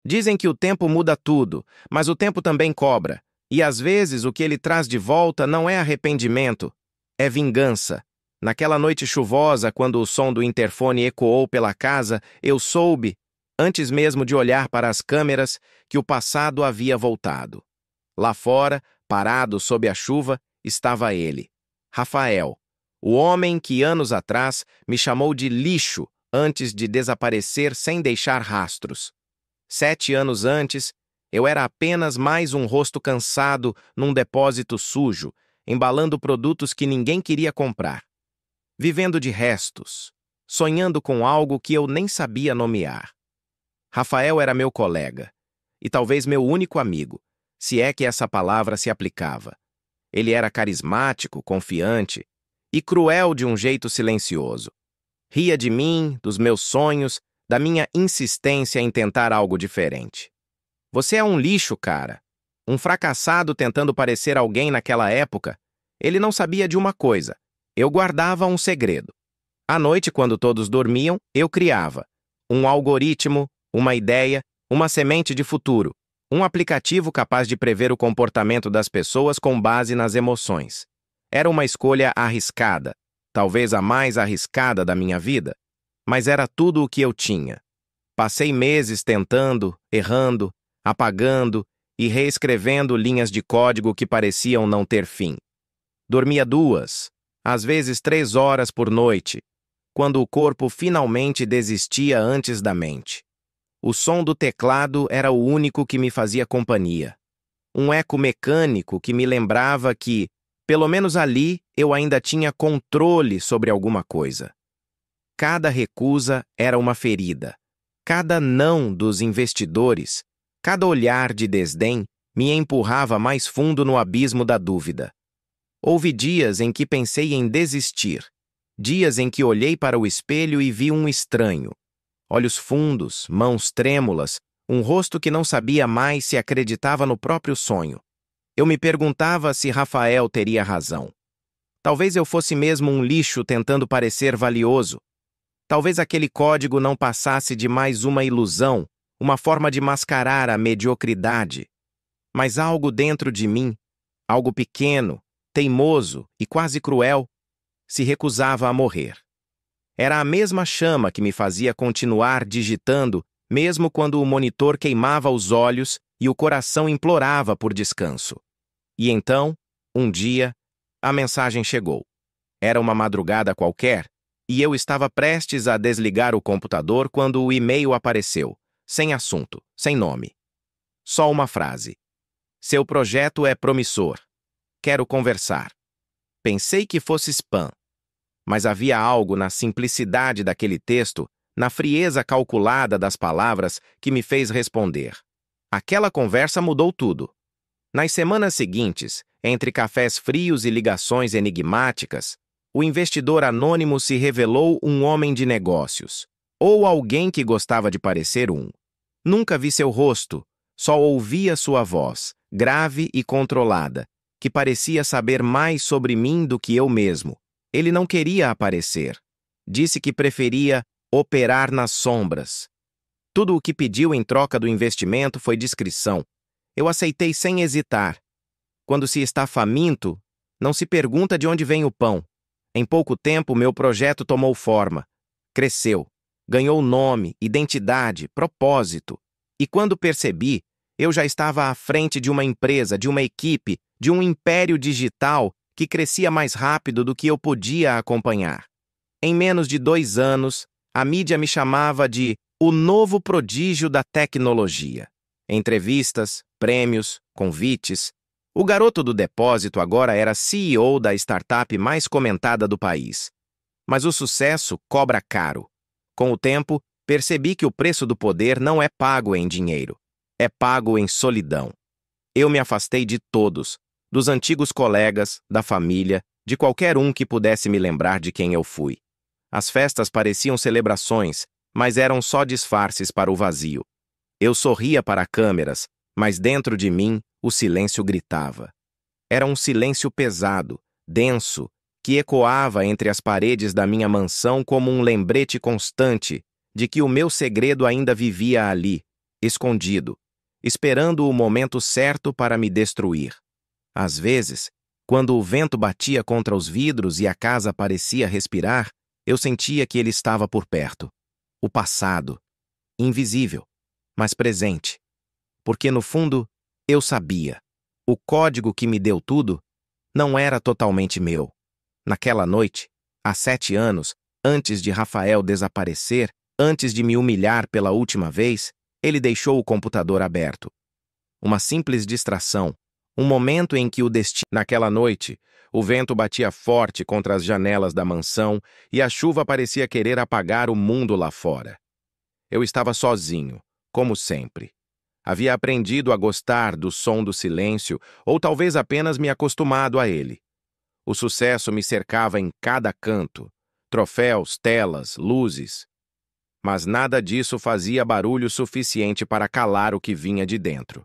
Dizem que o tempo muda tudo, mas o tempo também cobra. E às vezes o que ele traz de volta não é arrependimento, é vingança. Naquela noite chuvosa, quando o som do interfone ecoou pela casa, eu soube, antes mesmo de olhar para as câmeras, que o passado havia voltado. Lá fora, parado sob a chuva, estava ele, Rafael, o homem que anos atrás me chamou de lixo antes de desaparecer sem deixar rastros. 7 anos antes, eu era apenas mais um rosto cansado num depósito sujo, embalando produtos que ninguém queria comprar. Vivendo de restos, sonhando com algo que eu nem sabia nomear. Rafael era meu colega, e talvez meu único amigo, se é que essa palavra se aplicava. Ele era carismático, confiante e cruel de um jeito silencioso. Ria de mim, dos meus sonhos, da minha insistência em tentar algo diferente. Você é um lixo, cara. Um fracassado tentando parecer alguém naquela época. Ele não sabia de uma coisa. Eu guardava um segredo. À noite, quando todos dormiam, eu criava um algoritmo, uma ideia, uma semente de futuro, um aplicativo capaz de prever o comportamento das pessoas com base nas emoções. Era uma escolha arriscada, talvez a mais arriscada da minha vida, mas era tudo o que eu tinha. Passei meses tentando, errando, apagando e reescrevendo linhas de código que pareciam não ter fim. Dormia 2, às vezes 3 horas por noite, quando o corpo finalmente desistia antes da mente. O som do teclado era o único que me fazia companhia. Um eco mecânico que me lembrava que, pelo menos ali, eu ainda tinha controle sobre alguma coisa. Cada recusa era uma ferida. Cada não dos investidores, cada olhar de desdém me empurrava mais fundo no abismo da dúvida. Houve dias em que pensei em desistir. Dias em que olhei para o espelho e vi um estranho. Olhos fundos, mãos trêmulas, um rosto que não sabia mais se acreditava no próprio sonho. Eu me perguntava se Rafael teria razão. Talvez eu fosse mesmo um lixo tentando parecer valioso. Talvez aquele código não passasse de mais uma ilusão, uma forma de mascarar a mediocridade. Mas algo dentro de mim, algo pequeno, teimoso e quase cruel, se recusava a morrer. Era a mesma chama que me fazia continuar digitando, mesmo quando o monitor queimava os olhos e o coração implorava por descanso. E então, um dia, a mensagem chegou. Era uma madrugada qualquer, e eu estava prestes a desligar o computador quando o e-mail apareceu, sem assunto, sem nome. Só uma frase. Seu projeto é promissor. Quero conversar. Pensei que fosse spam. Mas havia algo na simplicidade daquele texto, na frieza calculada das palavras, que me fez responder. Aquela conversa mudou tudo. Nas semanas seguintes, entre cafés frios e ligações enigmáticas, o investidor anônimo se revelou um homem de negócios, ou alguém que gostava de parecer um. Nunca vi seu rosto, só ouvia sua voz, grave e controlada, que parecia saber mais sobre mim do que eu mesmo. Ele não queria aparecer. Disse que preferia operar nas sombras. Tudo o que pediu em troca do investimento foi discrição. Eu aceitei sem hesitar. Quando se está faminto, não se pergunta de onde vem o pão. Em pouco tempo, meu projeto tomou forma. Cresceu. Ganhou nome, identidade, propósito. E quando percebi, eu já estava à frente de uma empresa, de uma equipe, de um império digital que crescia mais rápido do que eu podia acompanhar. Em menos de 2 anos, a mídia me chamava de o novo prodígio da tecnologia. Entrevistas, prêmios, convites. O garoto do depósito agora era CEO da startup mais comentada do país. Mas o sucesso cobra caro. Com o tempo, percebi que o preço do poder não é pago em dinheiro. É pago em solidão. Eu me afastei de todos, dos antigos colegas, da família, de qualquer um que pudesse me lembrar de quem eu fui. As festas pareciam celebrações, mas eram só disfarces para o vazio. Eu sorria para câmeras, mas dentro de mim o silêncio gritava. Era um silêncio pesado, denso, que ecoava entre as paredes da minha mansão como um lembrete constante de que o meu segredo ainda vivia ali, escondido, esperando o momento certo para me destruir. Às vezes, quando o vento batia contra os vidros e a casa parecia respirar, eu sentia que ele estava por perto. O passado, invisível, mas presente. Porque, no fundo, eu sabia. O código que me deu tudo não era totalmente meu. Naquela noite, há 7 anos, antes de Rafael desaparecer, antes de me humilhar pela última vez, ele deixou o computador aberto. Uma simples distração, um momento em que o destino... Naquela noite, o vento batia forte contra as janelas da mansão e a chuva parecia querer apagar o mundo lá fora. Eu estava sozinho, como sempre. Havia aprendido a gostar do som do silêncio, ou talvez apenas me acostumado a ele. O sucesso me cercava em cada canto, troféus, telas, luzes. Mas nada disso fazia barulho suficiente para calar o que vinha de dentro.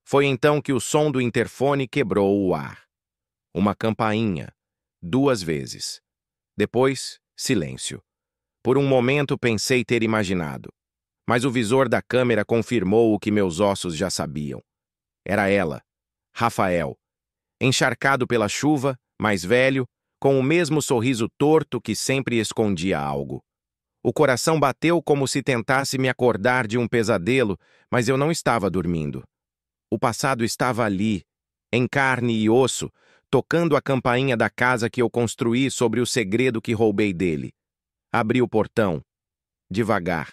Foi então que o som do interfone quebrou o ar. Uma campainha, 2 vezes. Depois, silêncio. Por um momento pensei ter imaginado. Mas o visor da câmera confirmou o que meus ossos já sabiam. Era ela, Rafael, encharcado pela chuva, mais velho, com o mesmo sorriso torto que sempre escondia algo. O coração bateu como se tentasse me acordar de um pesadelo, mas eu não estava dormindo. O passado estava ali, em carne e osso, tocando a campainha da casa que eu construí sobre o segredo que roubei dele. Abri o portão. Devagar.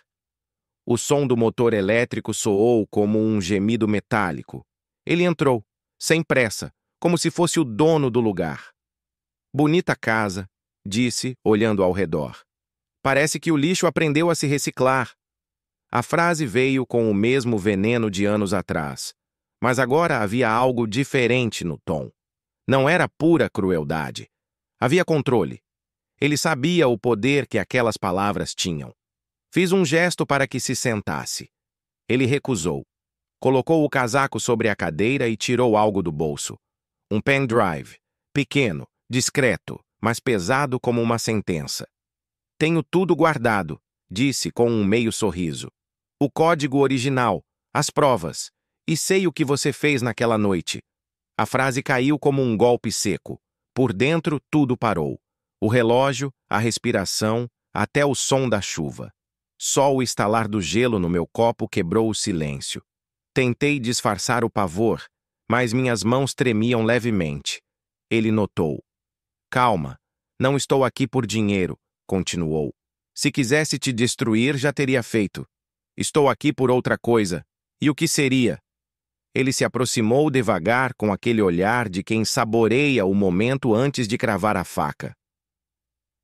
O som do motor elétrico soou como um gemido metálico. Ele entrou, sem pressa, como se fosse o dono do lugar. Bonita casa, disse, olhando ao redor. Parece que o lixo aprendeu a se reciclar. A frase veio com o mesmo veneno de anos atrás, mas agora havia algo diferente no tom. Não era pura crueldade. Havia controle. Ele sabia o poder que aquelas palavras tinham. Fiz um gesto para que se sentasse. Ele recusou. Colocou o casaco sobre a cadeira e tirou algo do bolso. Um pendrive, pequeno, discreto, mas pesado como uma sentença. Tenho tudo guardado, disse com um meio sorriso. O código original, as provas, e sei o que você fez naquela noite. A frase caiu como um golpe seco. Por dentro, tudo parou. O relógio, a respiração, até o som da chuva. Só o estalar do gelo no meu copo quebrou o silêncio. Tentei disfarçar o pavor, mas minhas mãos tremiam levemente. Ele notou. Calma, não estou aqui por dinheiro, continuou. Se quisesse te destruir, já teria feito. Estou aqui por outra coisa. E o que seria? Ele se aproximou devagar com aquele olhar de quem saboreia o momento antes de cravar a faca.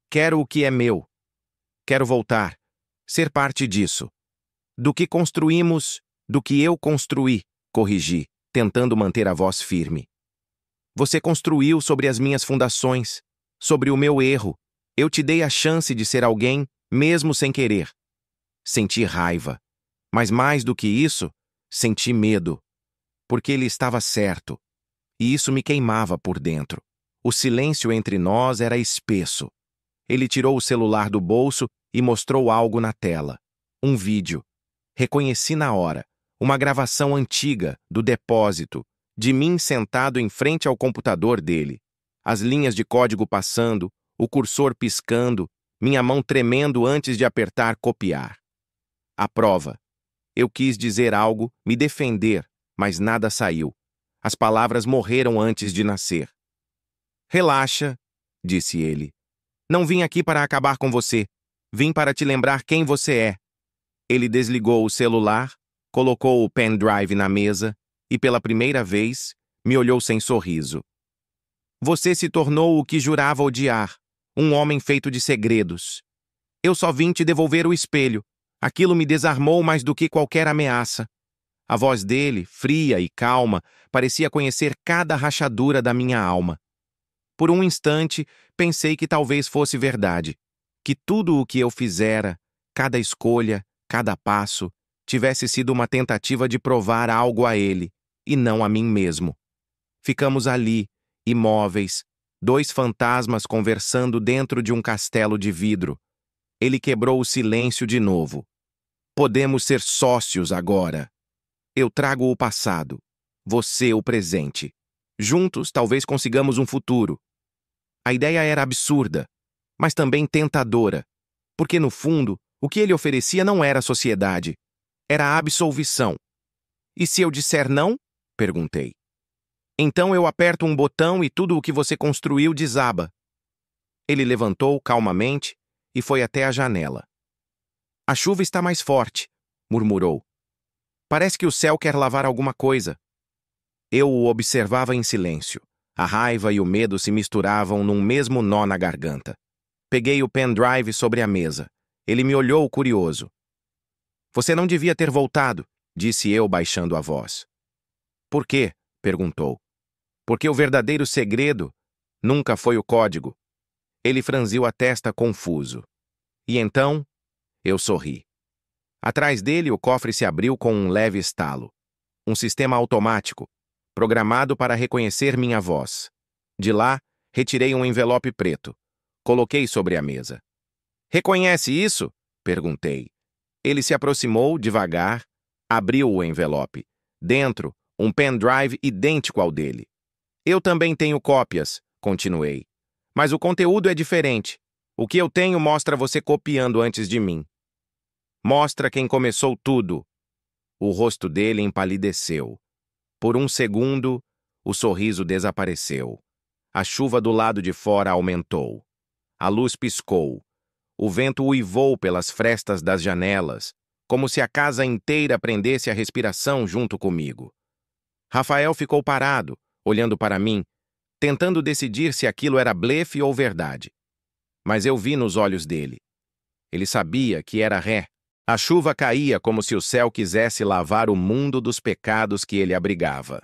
Quero o que é meu. Quero voltar. Ser parte disso. Do que construímos, do que eu construí, corrigi, tentando manter a voz firme. Você construiu sobre as minhas fundações, sobre o meu erro. Eu te dei a chance de ser alguém, mesmo sem querer. Senti raiva. Mas mais do que isso, senti medo. Porque ele estava certo. E isso me queimava por dentro. O silêncio entre nós era espesso. Ele tirou o celular do bolso e mostrou algo na tela. Um vídeo. Reconheci na hora. Uma gravação antiga, do depósito, de mim sentado em frente ao computador dele. As linhas de código passando, o cursor piscando, minha mão tremendo antes de apertar copiar. A prova. Eu quis dizer algo, me defender, mas nada saiu. As palavras morreram antes de nascer. Relaxa, disse ele. Não vim aqui para acabar com você. Vim para te lembrar quem você é. Ele desligou o celular, colocou o pendrive na mesa e, pela primeira vez, me olhou sem sorriso. Você se tornou o que jurava odiar, um homem feito de segredos. Eu só vim te devolver o espelho. Aquilo me desarmou mais do que qualquer ameaça. A voz dele, fria e calma, parecia conhecer cada rachadura da minha alma. Por um instante, pensei que talvez fosse verdade, que tudo o que eu fizera, cada escolha, cada passo, tivesse sido uma tentativa de provar algo a ele, e não a mim mesmo. Ficamos ali, imóveis, 2 fantasmas conversando dentro de um castelo de vidro. Ele quebrou o silêncio de novo. Podemos ser sócios agora. Eu trago o passado. Você o presente. Juntos, talvez consigamos um futuro. A ideia era absurda, mas também tentadora, porque, no fundo, o que ele oferecia não era sociedade, era a absolvição. E se eu disser não? Perguntei. Então eu aperto um botão e tudo o que você construiu desaba. Ele levantou calmamente e foi até a janela. A chuva está mais forte, murmurou. Parece que o céu quer lavar alguma coisa. Eu o observava em silêncio. A raiva e o medo se misturavam num mesmo nó na garganta. Peguei o pendrive sobre a mesa. Ele me olhou curioso. Você não devia ter voltado, disse eu baixando a voz. Por quê? Perguntou. Porque o verdadeiro segredo nunca foi o código. Ele franziu a testa confuso. E então, eu sorri. Atrás dele, o cofre se abriu com um leve estalo. Um sistema automático, programado para reconhecer minha voz. De lá, retirei um envelope preto. Coloquei sobre a mesa. Reconhece isso? Perguntei. Ele se aproximou devagar, abriu o envelope. Dentro, um pendrive idêntico ao dele. Eu também tenho cópias, continuei. Mas o conteúdo é diferente. O que eu tenho mostra você copiando antes de mim. Mostra quem começou tudo. O rosto dele empalideceu. Por um segundo, o sorriso desapareceu. A chuva do lado de fora aumentou. A luz piscou. O vento uivou pelas frestas das janelas, como se a casa inteira prendesse a respiração junto comigo. Rafael ficou parado, olhando para mim, tentando decidir se aquilo era blefe ou verdade. Mas eu vi nos olhos dele. Ele sabia que era ré. A chuva caía como se o céu quisesse lavar o mundo dos pecados que ele abrigava.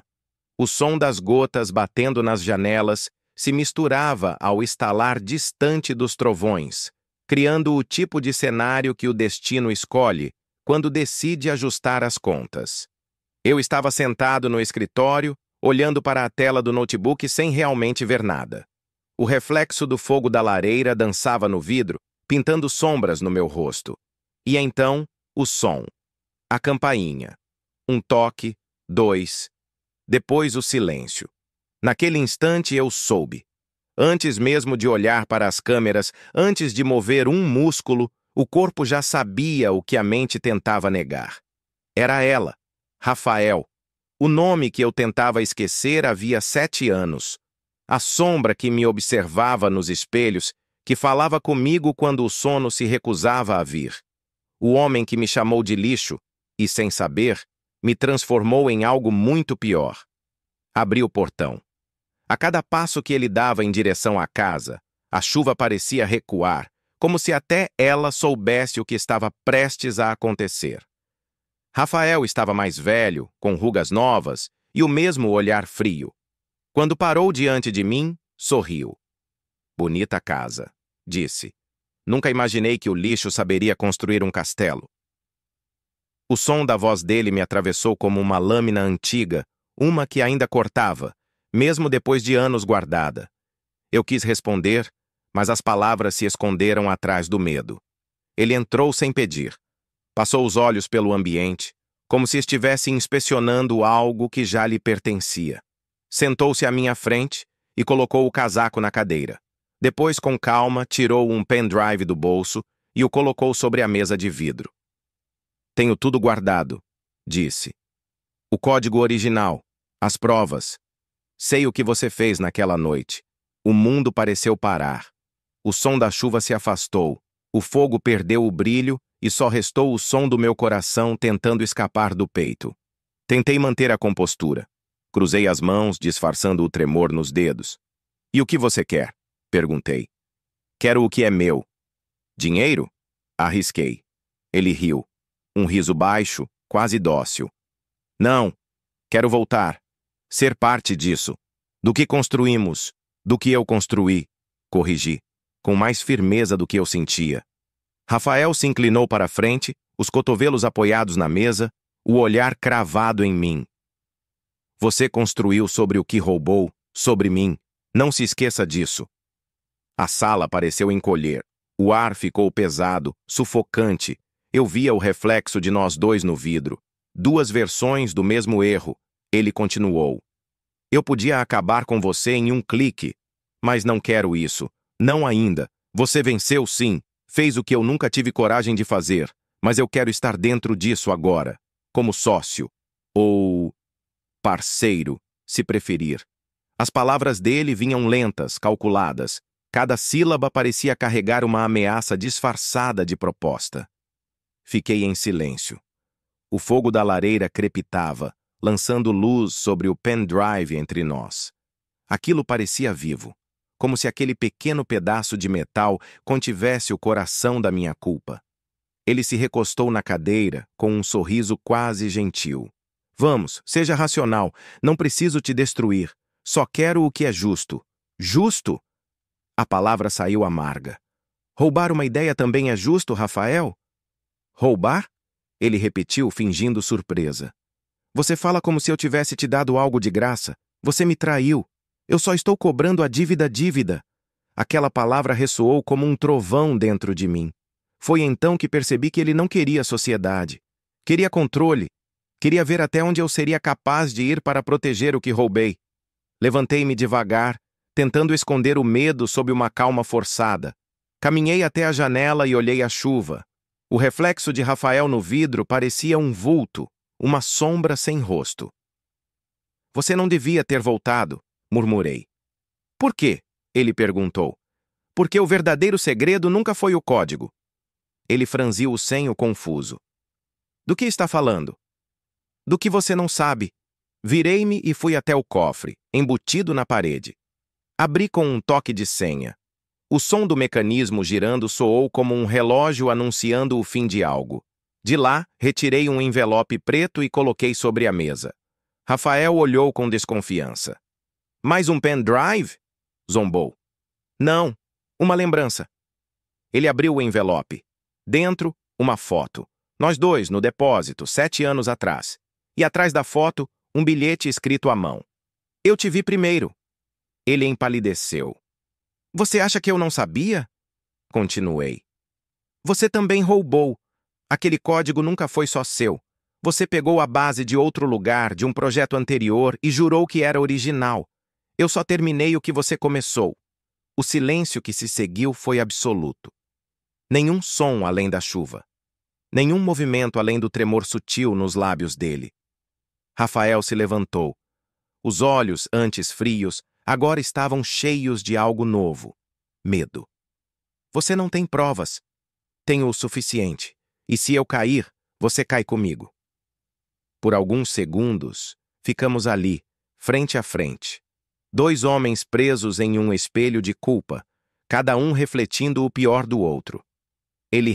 O som das gotas batendo nas janelas se misturava ao estalar distante dos trovões, criando o tipo de cenário que o destino escolhe quando decide ajustar as contas. Eu estava sentado no escritório, olhando para a tela do notebook sem realmente ver nada. O reflexo do fogo da lareira dançava no vidro, pintando sombras no meu rosto. E então, o som. A campainha. Um toque, dois. Depois o silêncio. Naquele instante eu soube. Antes mesmo de olhar para as câmeras, antes de mover um músculo, o corpo já sabia o que a mente tentava negar. Era ela, Rafael. O nome que eu tentava esquecer havia 7 anos. A sombra que me observava nos espelhos, que falava comigo quando o sono se recusava a vir. O homem que me chamou de lixo, e sem saber, me transformou em algo muito pior. Abri o portão. A cada passo que ele dava em direção à casa, a chuva parecia recuar, como se até ela soubesse o que estava prestes a acontecer. Rafael estava mais velho, com rugas novas e o mesmo olhar frio. Quando parou diante de mim, sorriu. Bonita casa, disse. Nunca imaginei que o lixo saberia construir um castelo. O som da voz dele me atravessou como uma lâmina antiga, uma que ainda cortava, mesmo depois de anos guardada. Eu quis responder, mas as palavras se esconderam atrás do medo. Ele entrou sem pedir. Passou os olhos pelo ambiente, como se estivesse inspecionando algo que já lhe pertencia. Sentou-se à minha frente e colocou o casaco na cadeira. Depois, com calma, tirou um pendrive do bolso e o colocou sobre a mesa de vidro. Tenho tudo guardado, disse. O código original, as provas. Sei o que você fez naquela noite. O mundo pareceu parar. O som da chuva se afastou. O fogo perdeu o brilho e só restou o som do meu coração tentando escapar do peito. Tentei manter a compostura. Cruzei as mãos, disfarçando o tremor nos dedos. E o que você quer? Perguntei. Quero o que é meu. Dinheiro? Arrisquei. Ele riu. Um riso baixo, quase dócil. Não. Quero voltar. Ser parte disso. Do que construímos. Do que eu construí. Corrigi. Com mais firmeza do que eu sentia. Rafael se inclinou para a frente, os cotovelos apoiados na mesa, o olhar cravado em mim. Você construiu sobre o que roubou, sobre mim. Não se esqueça disso. A sala pareceu encolher. O ar ficou pesado, sufocante. Eu via o reflexo de nós dois no vidro. Duas versões do mesmo erro. Ele continuou. Eu podia acabar com você em um clique, mas não quero isso. Não ainda. Você venceu sim. Fez o que eu nunca tive coragem de fazer, mas eu quero estar dentro disso agora, como sócio. Ou parceiro, se preferir. As palavras dele vinham lentas, calculadas. Cada sílaba parecia carregar uma ameaça disfarçada de proposta. Fiquei em silêncio. O fogo da lareira crepitava, lançando luz sobre o pendrive entre nós. Aquilo parecia vivo, como se aquele pequeno pedaço de metal contivesse o coração da minha culpa. Ele se recostou na cadeira, com um sorriso quase gentil. Vamos, seja racional. Não preciso te destruir. Só quero o que é justo. Justo? A palavra saiu amarga. Roubar uma ideia também é justo, Rafael? Roubar? Ele repetiu, fingindo surpresa. Você fala como se eu tivesse te dado algo de graça. Você me traiu. Eu só estou cobrando a dívida. Aquela palavra ressoou como um trovão dentro de mim. Foi então que percebi que ele não queria sociedade. Queria controle. Queria ver até onde eu seria capaz de ir para proteger o que roubei. Levantei-me devagar, tentando esconder o medo sob uma calma forçada. Caminhei até a janela e olhei a chuva. O reflexo de Rafael no vidro parecia um vulto, uma sombra sem rosto. Você não devia ter voltado, murmurei. Por quê? Ele perguntou. Porque o verdadeiro segredo nunca foi o código. Ele franziu o senho confuso. Do que está falando? Do que você não sabe. Virei-me e fui até o cofre, embutido na parede. Abri com um toque de senha. O som do mecanismo girando soou como um relógio anunciando o fim de algo. De lá, retirei um envelope preto e coloquei sobre a mesa. Rafael olhou com desconfiança. Mais um pendrive? Zombou. Não, uma lembrança. Ele abriu o envelope. Dentro, uma foto. Nós dois, no depósito, 7 anos atrás. E atrás da foto, um bilhete escrito à mão. Eu te vi primeiro. Ele empalideceu. Você acha que eu não sabia? Continuei. Você também roubou. Aquele código nunca foi só seu. Você pegou a base de outro lugar, de um projeto anterior, e jurou que era original. Eu só terminei o que você começou. O silêncio que se seguiu foi absoluto. Nenhum som além da chuva. Nenhum movimento além do tremor sutil nos lábios dele. Rafael se levantou. Os olhos, antes frios, agora estavam cheios de algo novo. Medo. Você não tem provas. Tenho o suficiente. E se eu cair, você cai comigo. Por alguns segundos, ficamos ali, frente a frente. 2 homens presos em um espelho de culpa, cada um refletindo o pior do outro. Ele